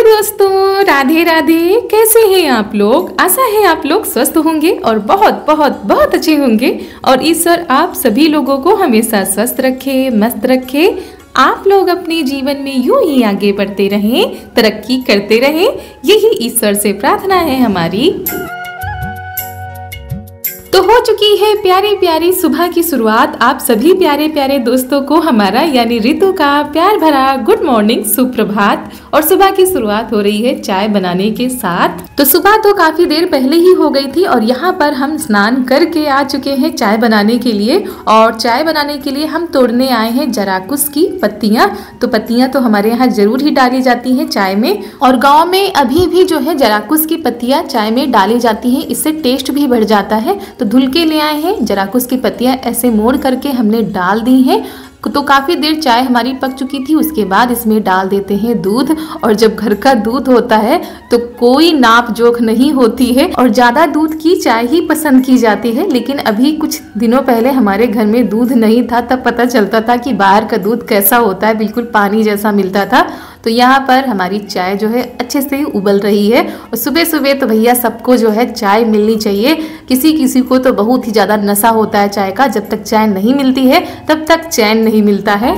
दोस्तों, राधे राधे। कैसे हैं आप लोग? आशा है आप लोग स्वस्थ होंगे और बहुत बहुत बहुत अच्छे होंगे। और ईश्वर आप सभी लोगों को हमेशा स्वस्थ रखे, मस्त रखे। आप लोग अपने जीवन में यूं ही आगे बढ़ते रहें, तरक्की करते रहें, यही ईश्वर से प्रार्थना है हमारी। तो हो चुकी है प्यारी प्यारी सुबह की शुरुआत। आप सभी प्यारे प्यारे दोस्तों को हमारा यानी ऋतु का प्यार भरा गुड मॉर्निंग, सुप्रभात। और सुबह की शुरुआत हो रही है चाय बनाने के साथ। तो सुबह तो काफी देर पहले ही हो गई थी और यहाँ पर हम स्नान करके आ चुके हैं चाय बनाने के लिए। और चाय बनाने के लिए हम तोड़ने आए हैं जराकुश की पत्तियां। तो पत्तियां तो हमारे यहाँ जरूर ही डाली जाती हैं चाय में, और गाँव में अभी भी जो है जराकुश की पत्तियां चाय में डाली जाती हैं। इससे टेस्ट भी बढ़ जाता है। तो धुल के ले आए हैं जराकुश की पत्तियां, ऐसे मोड़ करके हमने डाल दी हैं। तो काफ़ी देर चाय हमारी पक चुकी थी। उसके बाद इसमें डाल देते हैं दूध। और जब घर का दूध होता है तो कोई नाप जोख नहीं होती है और ज़्यादा दूध की चाय ही पसंद की जाती है। लेकिन अभी कुछ दिनों पहले हमारे घर में दूध नहीं था, तब पता चलता था कि बाहर का दूध कैसा होता है, बिल्कुल पानी जैसा मिलता था। तो यहाँ पर हमारी चाय जो है अच्छे से उबल रही है। और सुबह सुबह तो भैया सबको जो है चाय मिलनी चाहिए। किसी किसी को तो बहुत ही ज़्यादा नशा होता है चाय का। जब तक चाय नहीं मिलती है तब तक चैन नहीं मिलता है।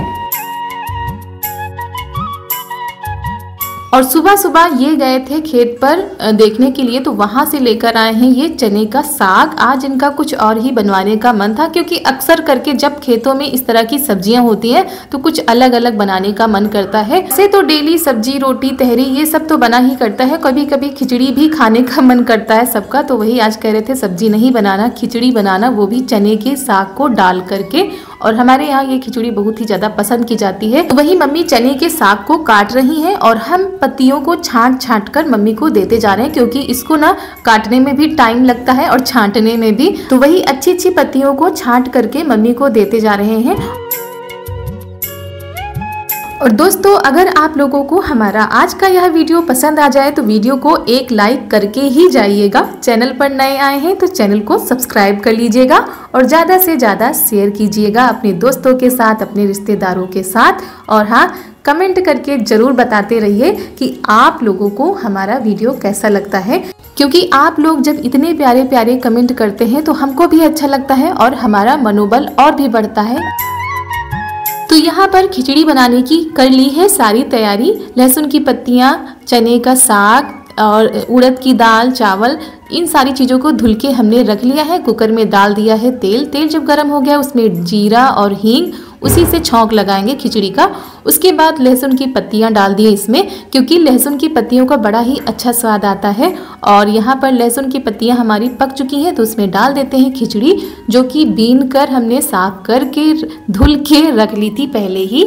और सुबह सुबह ये गए थे खेत पर देखने के लिए, तो वहां से लेकर आए हैं ये चने का साग। आज इनका कुछ और ही बनवाने का मन था, क्योंकि अक्सर करके जब खेतों में इस तरह की सब्जियां होती हैं तो कुछ अलग अलग बनाने का मन करता है। ऐसे तो डेली सब्जी, रोटी, तहरी ये सब तो बना ही करता है। कभी कभी खिचड़ी भी खाने का मन करता है सबका। तो वही आज कह रहे थे सब्जी नहीं बनाना, खिचड़ी बनाना, वो भी चने के साग को डाल करके। और हमारे यहाँ ये खिचड़ी बहुत ही ज्यादा पसंद की जाती है। तो वही मम्मी चने के साग को काट रही हैं और हम पत्तियों को छांट छांट कर मम्मी को देते जा रहे हैं, क्योंकि इसको ना काटने में भी टाइम लगता है और छांटने में भी। तो वही अच्छी अच्छी पत्तियों को छांट करके मम्मी को देते जा रहे हैं। और दोस्तों, अगर आप लोगों को हमारा आज का यह वीडियो पसंद आ जाए तो वीडियो को एक लाइक करके ही जाइएगा। चैनल पर नए आए हैं तो चैनल को सब्सक्राइब कर लीजिएगा और ज़्यादा से ज़्यादा शेयर कीजिएगा अपने दोस्तों के साथ, अपने रिश्तेदारों के साथ। और हाँ, कमेंट करके ज़रूर बताते रहिए कि आप लोगों को हमारा वीडियो कैसा लगता है, क्योंकि आप लोग जब इतने प्यारे प्यारे कमेंट करते हैं तो हमको भी अच्छा लगता है और हमारा मनोबल और भी बढ़ता है। तो यहाँ पर खिचड़ी बनाने की कर ली है सारी तैयारी। लहसुन की पत्तियाँ, चने का साग और उड़द की दाल, चावल, इन सारी चीज़ों को धुल के हमने रख लिया है। कुकर में डाल दिया है तेल। तेल जब गर्म हो गया उसमें जीरा और हींग, उसी से छौंक लगाएंगे खिचड़ी का। उसके बाद लहसुन की पत्तियां डाल दी इसमें, क्योंकि लहसुन की पत्तियों का बड़ा ही अच्छा स्वाद आता है। और यहाँ पर लहसुन की पत्तियां हमारी पक चुकी हैं तो उसमें डाल देते हैं खिचड़ी, जो कि बीन कर हमने साफ करके धुल के रख ली थी पहले ही।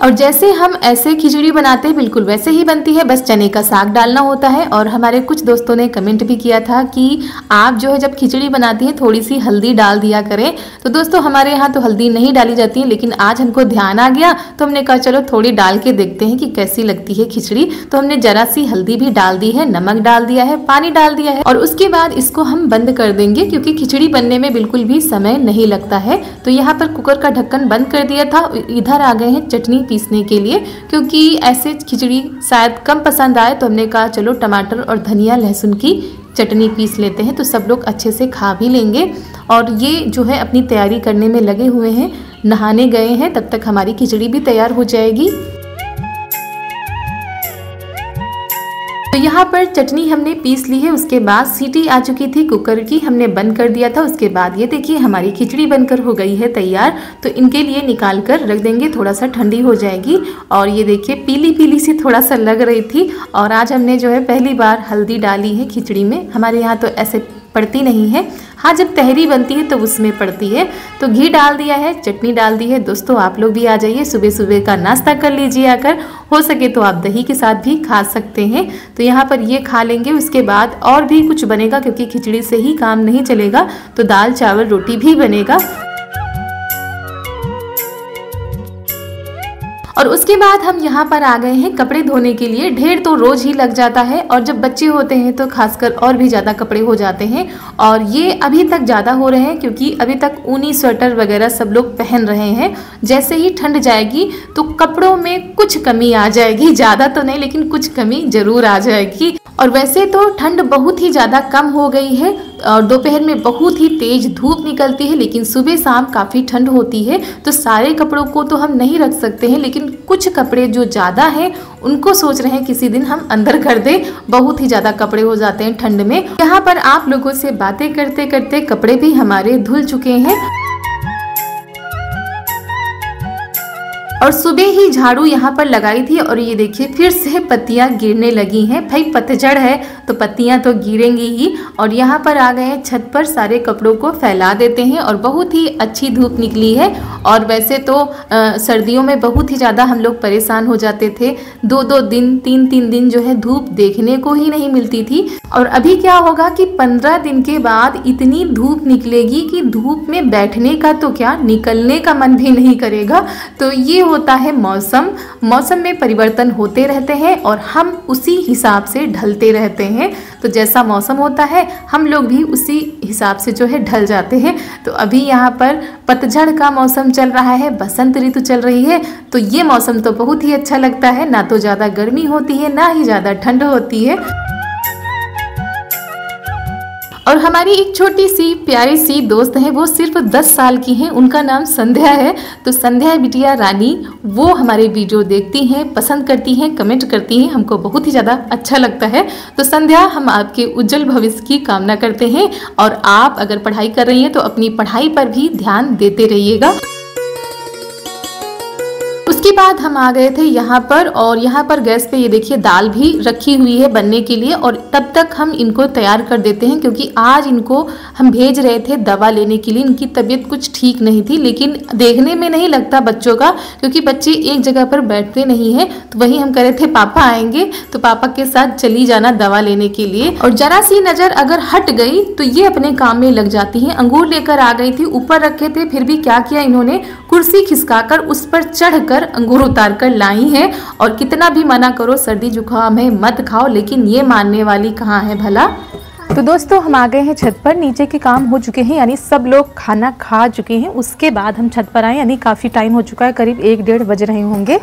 और जैसे हम ऐसे खिचड़ी बनाते हैं बिल्कुल वैसे ही बनती है, बस चने का साग डालना होता है। और हमारे कुछ दोस्तों ने कमेंट भी किया था कि आप जो है जब खिचड़ी बनाती हैं थोड़ी सी हल्दी डाल दिया करें। तो दोस्तों, हमारे यहाँ तो हल्दी नहीं डाली जाती है, लेकिन आज हमको ध्यान आ गया तो हमने कहा चलो थोड़ी डाल के देखते हैं कि कैसी लगती है खिचड़ी। तो हमने जरा सी हल्दी भी डाल दी है, नमक डाल दिया है, पानी डाल दिया है। और उसके बाद इसको हम बंद कर देंगे, क्योंकि खिचड़ी बनने में बिल्कुल भी समय नहीं लगता है। तो यहाँ पर कुकर का ढक्कन बंद कर दिया था। इधर आ गए हैं चटनी पीसने के लिए, क्योंकि ऐसे खिचड़ी शायद कम पसंद आए। तो हमने कहा चलो टमाटर और धनिया लहसुन की चटनी पीस लेते हैं, तो सब लोग अच्छे से खा भी लेंगे। और ये जो है अपनी तैयारी करने में लगे हुए हैं, नहाने गए हैं, तब तक हमारी खिचड़ी भी तैयार हो जाएगी। तो यहाँ पर चटनी हमने पीस ली है। उसके बाद सीटी आ चुकी थी कुकर की, हमने बंद कर दिया था। उसके बाद ये देखिए हमारी खिचड़ी बनकर हो गई है तैयार। तो इनके लिए निकाल कर रख देंगे, थोड़ा सा ठंडी हो जाएगी। और ये देखिए पीली पीली सी थोड़ा सा लग रही थी। और आज हमने जो है पहली बार हल्दी डाली है खिचड़ी में। हमारे यहाँ तो ऐसे पड़ती नहीं है, हाँ जब तहरी बनती है तो उसमें पड़ती है। तो घी डाल दिया है, चटनी डाल दी है। दोस्तों, आप लोग भी आ जाइए, सुबह सुबह का नाश्ता कर लीजिए आकर। हो सके तो आप दही के साथ भी खा सकते हैं। तो यहाँ पर ये खा लेंगे। उसके बाद और भी कुछ बनेगा, क्योंकि खिचड़ी से ही काम नहीं चलेगा, तो दाल चावल रोटी भी बनेगा। और उसके बाद हम यहाँ पर आ गए हैं कपड़े धोने के लिए। ढेर तो रोज ही लग जाता है और जब बच्चे होते हैं तो खासकर और भी ज़्यादा कपड़े हो जाते हैं। और ये अभी तक ज़्यादा हो रहे हैं क्योंकि अभी तक ऊनी स्वेटर वगैरह सब लोग पहन रहे हैं। जैसे ही ठंड जाएगी तो कपड़ों में कुछ कमी आ जाएगी, ज़्यादा तो नहीं लेकिन कुछ कमी ज़रूर आ जाएगी। और वैसे तो ठंड बहुत ही ज़्यादा कम हो गई है और दोपहर में बहुत ही तेज धूप निकलती है, लेकिन सुबह शाम काफ़ी ठंड होती है। तो सारे कपड़ों को तो हम नहीं रख सकते हैं, लेकिन कुछ कपड़े जो ज़्यादा हैं उनको सोच रहे हैं किसी दिन हम अंदर कर दें। बहुत ही ज़्यादा कपड़े हो जाते हैं ठंड में। यहाँ पर आप लोगों से बातें करते करते कपड़े भी हमारे धुल चुके हैं और सुबह ही झाड़ू यहाँ पर लगाई थी और ये देखिए फिर से पत्तियाँ गिरने लगी हैं। भाई पतझड़ है तो पत्तियाँ तो गिरेंगी ही। और यहाँ पर आ गए हैं छत पर, सारे कपड़ों को फैला देते हैं और बहुत ही अच्छी धूप निकली है। और वैसे तो सर्दियों में बहुत ही ज़्यादा हम लोग परेशान हो जाते थे, 2-2 दिन 3-3 दिन जो है धूप देखने को ही नहीं मिलती थी। और अभी क्या होगा कि 15 दिन के बाद इतनी धूप निकलेगी कि धूप में बैठने का तो क्या, निकलने का मन भी नहीं करेगा। तो ये होता है मौसम में परिवर्तन होते रहते हैं और हम उसी हिसाब से ढलते रहते हैं। तो जैसा मौसम होता है हम लोग भी उसी हिसाब से जो है ढल जाते हैं। तो अभी यहाँ पर पतझड़ का मौसम चल रहा है, बसंत ऋतु चल रही है। तो ये मौसम तो बहुत ही अच्छा लगता है, ना तो ज़्यादा गर्मी होती है ना ही ज़्यादा ठंड होती है। और हमारी एक छोटी सी प्यारी सी दोस्त है, वो सिर्फ 10 साल की हैं, उनका नाम संध्या है। तो संध्या बिटिया रानी वो हमारे वीडियो देखती हैं, पसंद करती हैं, कमेंट करती हैं, हमको बहुत ही ज़्यादा अच्छा लगता है। तो संध्या, हम आपके उज्जवल भविष्य की कामना करते हैं और आप अगर पढ़ाई कर रही हैं तो अपनी पढ़ाई पर भी ध्यान देते रहिएगा। उसके बाद हम आ गए थे यहाँ पर और यहाँ पर गैस पे ये देखिए दाल भी रखी हुई है बनने के लिए। और तब तक हम इनको तैयार कर देते हैं क्योंकि आज इनको हम भेज रहे थे दवा लेने के लिए। इनकी तबीयत कुछ ठीक नहीं थी, लेकिन देखने में नहीं लगता बच्चों का, क्योंकि बच्चे एक जगह पर बैठते नहीं हैं। तो वही हम कह रहे थे पापा आएंगे तो पापा के साथ चली जाना दवा लेने के लिए। और जरा सी नज़र अगर हट गई तो ये अपने काम में लग जाती हैं। अंगूर लेकर आ गई थी, ऊपर रखे थे, फिर भी क्या किया इन्होंने, कुर्सी खिसकाकर उस पर चढ़कर अंगूर उतार कर लाई हैं। और कितना भी मना करो सर्दी जुकाम है मत खाओ, लेकिन ये मानने वाली कहाँ है भला। तो दोस्तों हम आ गए हैं छत पर, नीचे के काम हो चुके हैं, यानी सब लोग खाना खा चुके हैं। उसके बाद हम छत पर आए, यानी काफ़ी टाइम हो चुका है, करीब 1-1:30 बज रहे होंगे।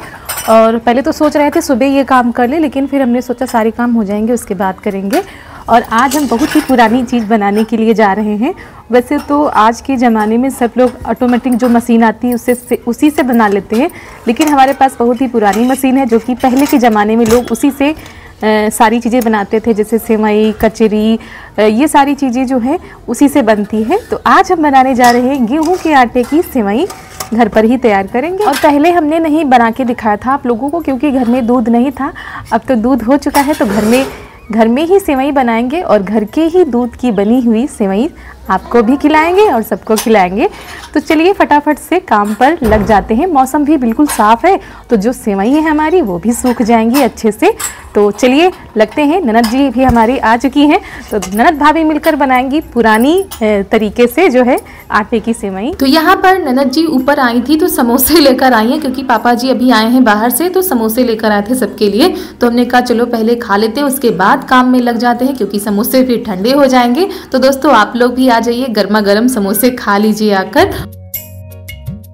और पहले तो सोच रहे थे सुबह ये काम कर ले, लेकिन फिर हमने सोचा सारे काम हो जाएंगे उसके बाद करेंगे। और आज हम बहुत ही पुरानी चीज़ बनाने के लिए जा रहे हैं। वैसे तो आज के ज़माने में सब लोग ऑटोमेटिक जो मशीन आती है उसी से बना लेते हैं, लेकिन हमारे पास बहुत ही पुरानी मशीन है जो कि पहले के ज़माने में लोग उसी से सारी चीज़ें बनाते थे, जैसे सेवई, कचरी, ये सारी चीज़ें जो हैं उसी से बनती है। तो आज हम बनाने जा रहे हैं गेहूं के आटे की सेवई, घर पर ही तैयार करेंगे। और पहले हमने नहीं बना के दिखाया था आप लोगों को, क्योंकि घर में दूध नहीं था। अब तो दूध हो चुका है, तो घर में ही सेवई बनाएंगे और घर के ही दूध की बनी हुई सेवई आपको भी खिलाएंगे और सबको खिलाएंगे। तो चलिए फटाफट से काम पर लग जाते हैं। मौसम भी बिल्कुल साफ़ है, तो जो सेवई है हमारी वो भी सूख जाएंगी अच्छे से। तो चलिए लगते हैं। ननद जी भी हमारी आ चुकी हैं, तो ननद भाभी मिलकर बनाएंगी पुरानी तरीके से जो है आटे की सेवई। तो यहाँ पर ननद जी ऊपर आई थी तो समोसे लेकर आई हैं, क्योंकि पापा जी अभी आए हैं बाहर से, तो समोसे लेकर आए थे सबके लिए। तो हमने कहा चलो पहले खा लेते हैं, उसके बाद काम में लग जाते हैं, क्योंकि समोसे फिर ठंडे हो जाएंगे। तो दोस्तों आप लोग भी आ जाइए, गर्मा गर्म समोसे खा लीजिए आकर।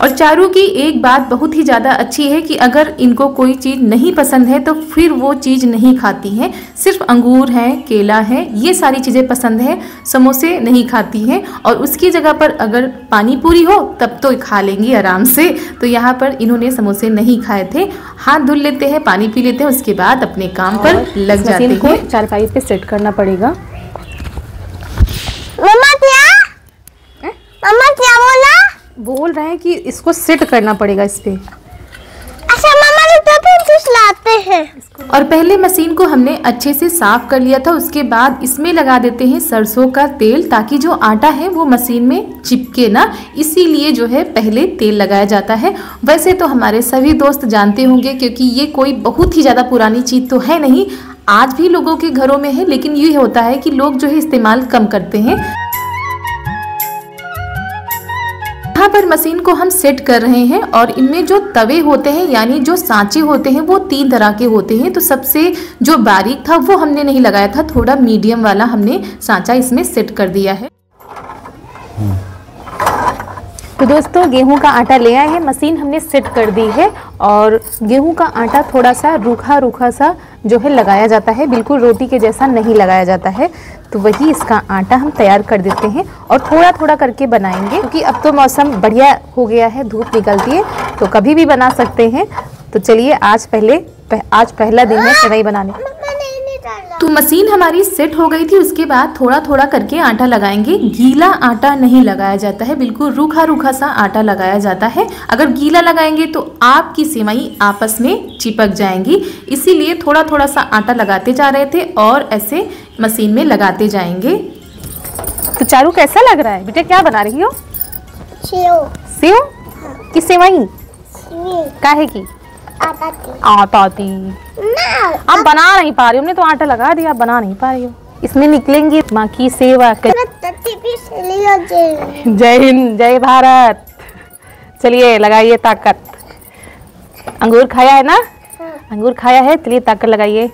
और चारू की एक बात बहुत ही ज़्यादा अच्छी है कि अगर इनको कोई चीज़ नहीं पसंद है तो फिर वो चीज़ नहीं खाती हैं। सिर्फ अंगूर है, केला है, ये सारी चीज़ें पसंद है, समोसे नहीं खाती हैं। और उसकी जगह पर अगर पानी पूरी हो तब तो खा लेंगी आराम से। तो यहाँ पर इन्होंने समोसे नहीं खाए थे। हाथ धुल लेते हैं, पानी पी लेते हैं, उसके बाद अपने काम पर लग जाते हैं। चारपाई पे सेट करना पड़ेगा। मम्मा क्या बोला? बोल रहे हैं कि इसको सेट करना पड़ेगा इस पे। अच्छा मम्मा तो फिर लाते हैं। और पहले मशीन को हमने अच्छे से साफ कर लिया था, उसके बाद इसमें लगा देते हैं सरसों का तेल, ताकि जो आटा है वो मशीन में चिपके ना, इसीलिए जो है पहले तेल लगाया जाता है। वैसे तो हमारे सभी दोस्त जानते होंगे, क्योंकि ये कोई बहुत ही ज़्यादा पुरानी चीज़ तो है नहीं, आज भी लोगों के घरों में है, लेकिन ये होता है कि लोग जो है इस्तेमाल कम करते हैं। यहाँ पर मशीन को हम सेट कर रहे हैं और इनमें जो तवे होते हैं यानी जो सांचे होते हैं वो 3 तरह के होते हैं। तो सबसे जो बारीक था वो हमने नहीं लगाया था, थोड़ा मीडियम वाला हमने सांचा इसमें सेट कर दिया है। तो दोस्तों गेहूं का आटा ले आए हैं, मशीन हमने सेट कर दी है और गेहूं का आटा थोड़ा सा रूखा रूखा सा जो है लगाया जाता है, बिल्कुल रोटी के जैसा नहीं लगाया जाता है। तो वही इसका आटा हम तैयार कर देते हैं और थोड़ा थोड़ा करके बनाएंगे, क्योंकि अब तो मौसम बढ़िया हो गया है, धूप निकलती है तो कभी भी बना सकते हैं। तो चलिए आज पहला दिन है सेवई बनाने। तो मशीन हमारी सेट हो गई थी, उसके बाद थोड़ा थोड़ा करके आटा लगाएंगे। गीला आटा नहीं लगाया जाता है, बिल्कुल रूखा रूखा सा आटा लगाया जाता है। अगर गीला लगाएंगे तो आपकी सेवई आपस में चिपक जाएंगी, इसीलिए थोड़ा थोड़ा सा आटा लगाते जा रहे थे और ऐसे मशीन में लगाते जाएंगे। तो चारू कैसा लग रहा है बेटा, क्या बना रही हो? सेव की सेवई काहे की? आटा थी। आप बना नहीं पा रही हो, हमने तो आटा लगा दिया, आप बना नहीं पा रही हो। इसमें निकलेंगी माँ की सेवा कर। जय हिंद जय भारत। चलिए लगाइए ताकत। अंगूर खाया है ना? अंगूर खाया है, चलिए ताकत लगाइए।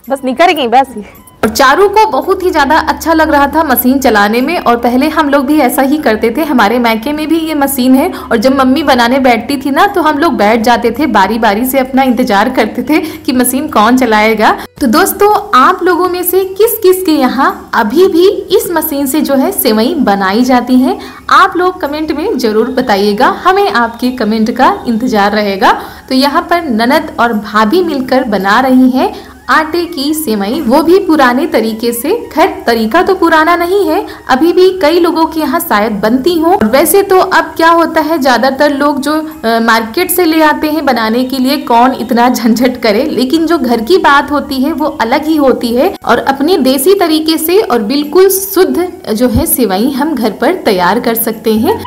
बस निकल गई बस। और चारू को बहुत ही ज़्यादा अच्छा लग रहा था मशीन चलाने में, और पहले हम लोग भी ऐसा ही करते थे। हमारे मायके में भी ये मशीन है और जब मम्मी बनाने बैठती थी ना तो हम लोग बैठ जाते थे, बारी बारी से अपना इंतजार करते थे कि मशीन कौन चलाएगा। तो दोस्तों आप लोगों में से किस किस के यहाँ अभी भी इस मशीन से जो है सेवई बनाई जाती है, आप लोग कमेंट में जरूर बताइएगा, हमें आपके कमेंट का इंतजार रहेगा। तो यहाँ पर ननद और भाभी मिलकर बना रही है आटे की सेवई, वो भी पुराने तरीके से। खैर तरीका तो पुराना नहीं है, अभी भी कई लोगों के यहाँ शायद बनती हो। वैसे तो अब क्या होता है, ज्यादातर लोग जो मार्केट से ले आते हैं बनाने के लिए, कौन इतना झंझट करे, लेकिन जो घर की बात होती है वो अलग ही होती है और अपने देसी तरीके से और बिल्कुल शुद्ध जो है सेवई हम घर पर तैयार कर सकते हैं।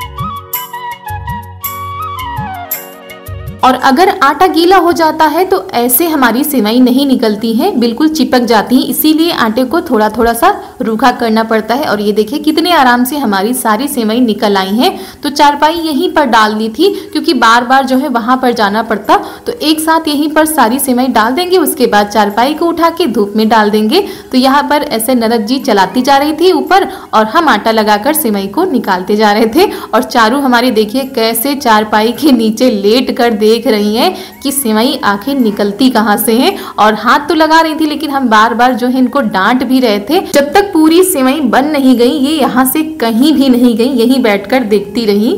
और अगर आटा गीला हो जाता है तो ऐसे हमारी सेवई नहीं निकलती है, बिल्कुल चिपक जाती है, इसीलिए आटे को थोड़ा थोड़ा सा रूखा करना पड़ता है। और ये देखिए कितने आराम से हमारी सारी सेवई निकल आई हैं। तो चारपाई यहीं पर डाल दी थी, क्योंकि बार बार जो है वहां पर जाना पड़ता, तो एक साथ यहीं पर सारी सेवई डाल देंगे, उसके बाद चारपाई को उठा के धूप में डाल देंगे। तो यहाँ पर ऐसे ननद जी चलाती जा रही थी ऊपर और हम आटा लगाकर सेवई को निकालते जा रहे थे। और चारू हमारी देखिए कैसे चारपाई के नीचे लेट कर देख रही हैं कि सेवई आखिर निकलती कहाँ से है, और हाथ तो लगा रही थी लेकिन हम बार बार जो है इनको डांट भी रहे थे। जब तक पूरी सेवई बन नहीं गई ये यहाँ से कहीं भी नहीं गई, यहीं बैठकर देखती रही।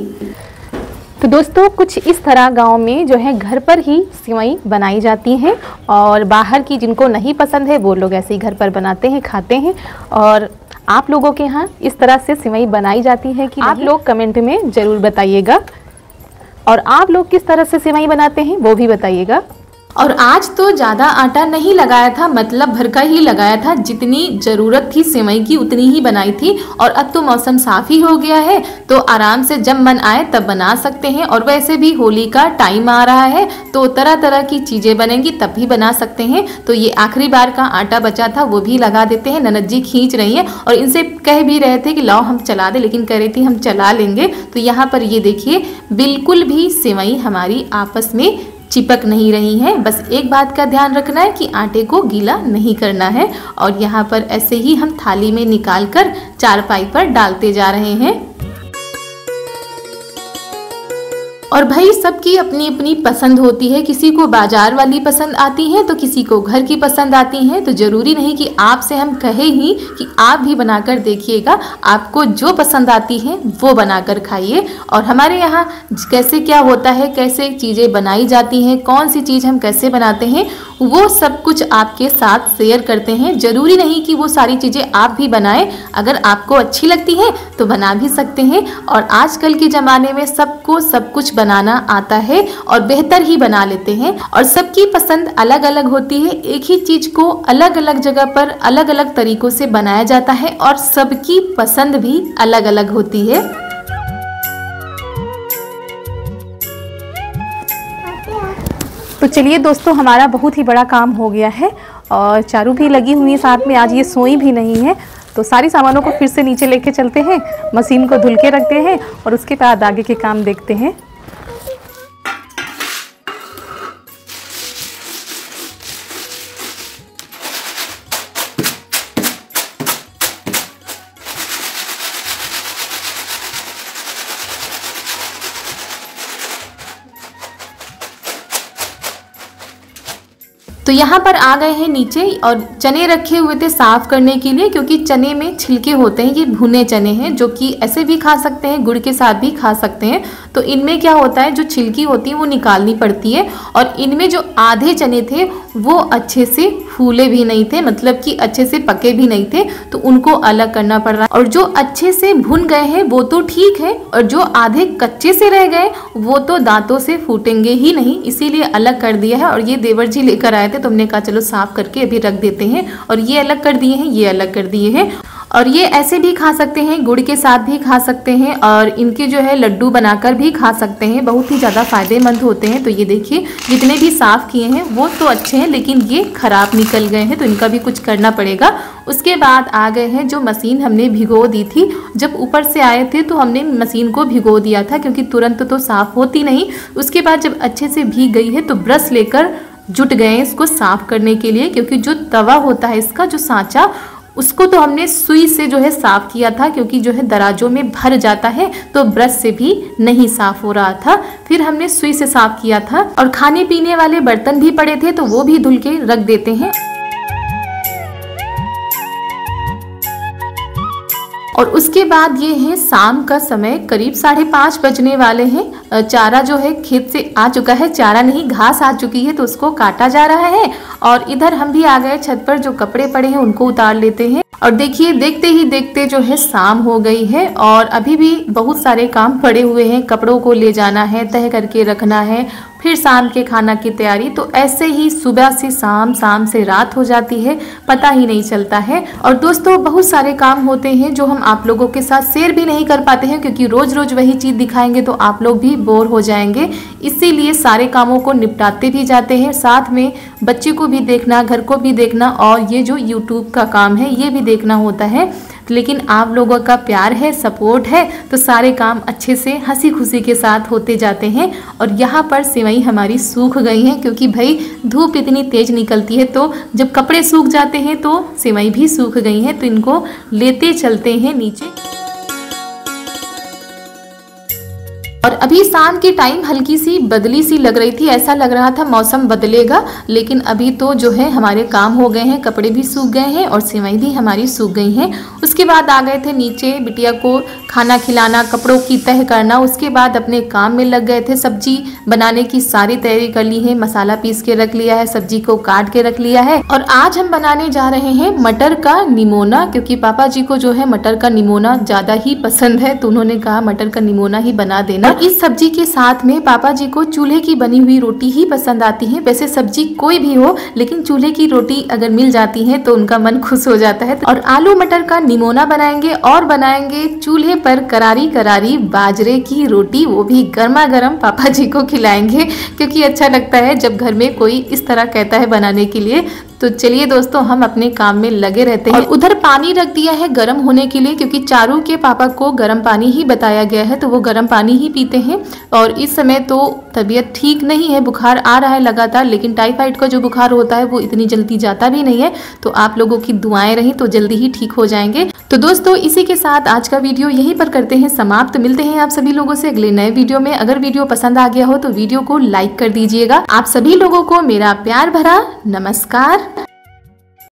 तो दोस्तों कुछ इस तरह गांव में जो है घर पर ही सेवई बनाई जाती हैं, और बाहर की जिनको नहीं पसंद है वो लोग ऐसे ही घर पर बनाते हैं, खाते हैं। और आप लोगों के यहाँ इस तरह से सेवई बनाई जाती है कि आप लोग कमेंट में जरूर बताइएगा, और आप लोग किस तरह से सेवई बनाते हैं वो भी बताइएगा। और आज तो ज़्यादा आटा नहीं लगाया था, मतलब भर का ही लगाया था, जितनी ज़रूरत थी सेवई की उतनी ही बनाई थी। और अब तो मौसम साफ़ ही हो गया है तो आराम से जब मन आए तब बना सकते हैं। और वैसे भी होली का टाइम आ रहा है तो तरह तरह की चीज़ें बनेंगी, तब भी बना सकते हैं। तो ये आखिरी बार का आटा बचा था वो भी लगा देते हैं। ननद जी खींच रही हैं और इनसे कह भी रहे थे कि लाओ हम चला दे, लेकिन कह रही थी हम चला लेंगे। तो यहाँ पर ये देखिए बिल्कुल भी सेवई हमारी आपस में चिपक नहीं रही है। बस एक बात का ध्यान रखना है कि आटे को गीला नहीं करना है। और यहाँ पर ऐसे ही हम थाली में निकालकर चारपाई पर डालते जा रहे हैं। और भाई सबकी अपनी अपनी पसंद होती है, किसी को बाजार वाली पसंद आती है तो किसी को घर की पसंद आती है। तो ज़रूरी नहीं कि आपसे हम कहें ही कि आप भी बनाकर देखिएगा, आपको जो पसंद आती है वो बनाकर खाइए। और हमारे यहाँ कैसे क्या होता है, कैसे चीज़ें बनाई जाती हैं, कौन सी चीज़ हम कैसे बनाते हैं, वो सब कुछ आपके साथ शेयर करते हैं। ज़रूरी नहीं कि वो सारी चीज़ें आप भी बनाएं, अगर आपको अच्छी लगती है तो बना भी सकते हैं। और आजकल के ज़माने में सबको सब कुछ बनाना आता है और बेहतर ही बना लेते हैं। और सबकी पसंद अलग अलग होती है, एक ही चीज़ को अलग अलग जगह पर अलग अलग तरीक़ों से बनाया जाता है और सबकी पसंद भी अलग अलग होती है। तो चलिए दोस्तों हमारा बहुत ही बड़ा काम हो गया है और चारू भी लगी हुई है साथ में, आज ये सोई भी नहीं है। तो सारी सामानों को फिर से नीचे लेके चलते हैं, मशीन को धुल के रखते हैं और उसके बाद आगे के काम देखते हैं। तो यहाँ पर आ गए हैं नीचे और चने रखे हुए थे साफ करने के लिए, क्योंकि चने में छिलके होते हैं। ये भुने चने हैं जो कि ऐसे भी खा सकते हैं, गुड़ के साथ भी खा सकते हैं। तो इनमें क्या होता है, जो छिलकी होती है वो निकालनी पड़ती है। और इनमें जो आधे चने थे वो अच्छे से फूले भी नहीं थे, मतलब कि अच्छे से पके भी नहीं थे, तो उनको अलग करना पड़ रहा है। और जो अच्छे से भुन गए हैं वो तो ठीक है, और जो आधे कच्चे से रह गए वो तो दांतों से फूटेंगे ही नहीं, इसीलिए अलग कर दिया है। और ये देवर जी लेकर आए थे तो हमने कहा चलो साफ करके अभी रख देते हैं। और ये अलग कर दिए हैं, ये अलग कर दिए हैं। और ये ऐसे भी खा सकते हैं, गुड़ के साथ भी खा सकते हैं, और इनके जो है लड्डू बनाकर भी खा सकते हैं, बहुत ही ज़्यादा फायदेमंद होते हैं। तो ये देखिए जितने भी साफ़ किए हैं वो तो अच्छे हैं, लेकिन ये ख़राब निकल गए हैं, तो इनका भी कुछ करना पड़ेगा। उसके बाद आ गए हैं जो मशीन हमने भिगो दी थी। जब ऊपर से आए थे तो हमने मशीन को भिगो दिया था, क्योंकि तुरंत तो साफ़ होती नहीं। उसके बाद जब अच्छे से भीग गई है तो ब्रश लेकर जुट गए हैं इसको साफ़ करने के लिए, क्योंकि जो तवा होता है इसका जो सांचा, उसको तो हमने सुई से जो है साफ किया था, क्योंकि जो है दराजों में भर जाता है तो ब्रश से भी नहीं साफ हो रहा था। फिर हमने सुई से साफ किया था। और खाने पीने वाले बर्तन भी पड़े थे तो वो भी धुल के रख देते हैं। और उसके बाद ये है शाम का समय, करीब 5:30 बजने वाले हैं। चारा जो है खेत से आ चुका है, चारा नहीं घास आ चुकी है, तो उसको काटा जा रहा है। और इधर हम भी आ गए छत पर, जो कपड़े पड़े हैं उनको उतार लेते हैं। और देखिए देखते ही देखते जो है शाम हो गई है, और अभी भी बहुत सारे काम पड़े हुए हैं। कपड़ों को ले जाना है, तह करके रखना है, फिर शाम के खाना की तैयारी। तो ऐसे ही सुबह से शाम, शाम से रात हो जाती है, पता ही नहीं चलता है। और दोस्तों बहुत सारे काम होते हैं जो हम आप लोगों के साथ शेयर भी नहीं कर पाते हैं, क्योंकि रोज रोज वही चीज़ दिखाएंगे तो आप लोग भी बोर हो जाएंगे। इसीलिए सारे कामों को निपटाते भी जाते हैं, साथ में बच्चे को भी देखना, घर को भी देखना, और ये जो यूट्यूब का काम है ये भी देखना होता है। लेकिन आप लोगों का प्यार है, सपोर्ट है, तो सारे काम अच्छे से हंसी खुशी के साथ होते जाते हैं। और यहाँ पर सेवई हमारी सूख गई हैं, क्योंकि भाई धूप इतनी तेज निकलती है, तो जब कपड़े सूख जाते हैं तो सेवई भी सूख गई हैं। तो इनको लेते चलते हैं नीचे। और अभी शाम के टाइम हल्की सी बदली सी लग रही थी, ऐसा लग रहा था मौसम बदलेगा, लेकिन अभी तो जो है हमारे काम हो गए हैं, कपड़े भी सूख गए हैं और सेवई भी हमारी सूख गई हैं। उसके बाद आ गए थे नीचे बिटिया को खाना खिलाना, कपड़ों की तह करना। उसके बाद अपने काम में लग गए थे, सब्जी बनाने की सारी तैयारी कर ली है, मसाला पीस के रख लिया है, सब्जी को काट के रख लिया है। और आज हम बनाने जा रहे हैं मटर का निमोना, क्योंकि पापा जी को जो है मटर का निमोना ज़्यादा ही पसंद है, तो उन्होंने कहा मटर का निमोना ही बना देना। इस सब्जी के साथ में पापा जी को चूल्हे की बनी हुई रोटी ही पसंद आती है। वैसे सब्जी कोई भी हो, लेकिन चूल्हे की रोटी अगर मिल जाती है तो उनका मन खुश हो जाता है। और आलू मटर का निमोना बनाएंगे, और बनाएंगे चूल्हे पर करारी करारी बाजरे की रोटी, वो भी गर्मा गर्म पापा जी को खिलाएंगे, क्योंकि अच्छा लगता है जब घर में कोई इस तरह कहता है बनाने के लिए। तो चलिए दोस्तों हम अपने काम में लगे रहते हैं। और उधर पानी रख दिया है गर्म होने के लिए, क्योंकि चारू के पापा को गर्म पानी ही बताया गया है, तो वो गर्म पानी ही पीते हैं। और इस समय तो तबीयत ठीक नहीं है, बुखार आ रहा है लगातार, लेकिन टाइफाइड का जो बुखार होता है वो इतनी जल्दी जाता भी नहीं है। तो आप लोगों की दुआएं रही तो जल्दी ही ठीक हो जाएंगे। तो दोस्तों इसी के साथ आज का वीडियो यहीं पर करते हैं समाप्त। मिलते हैं आप सभी लोगों से अगले नए वीडियो में। अगर वीडियो पसंद आ गया हो तो वीडियो को लाइक कर दीजिएगा। आप सभी लोगों को मेरा प्यार भरा नमस्कार।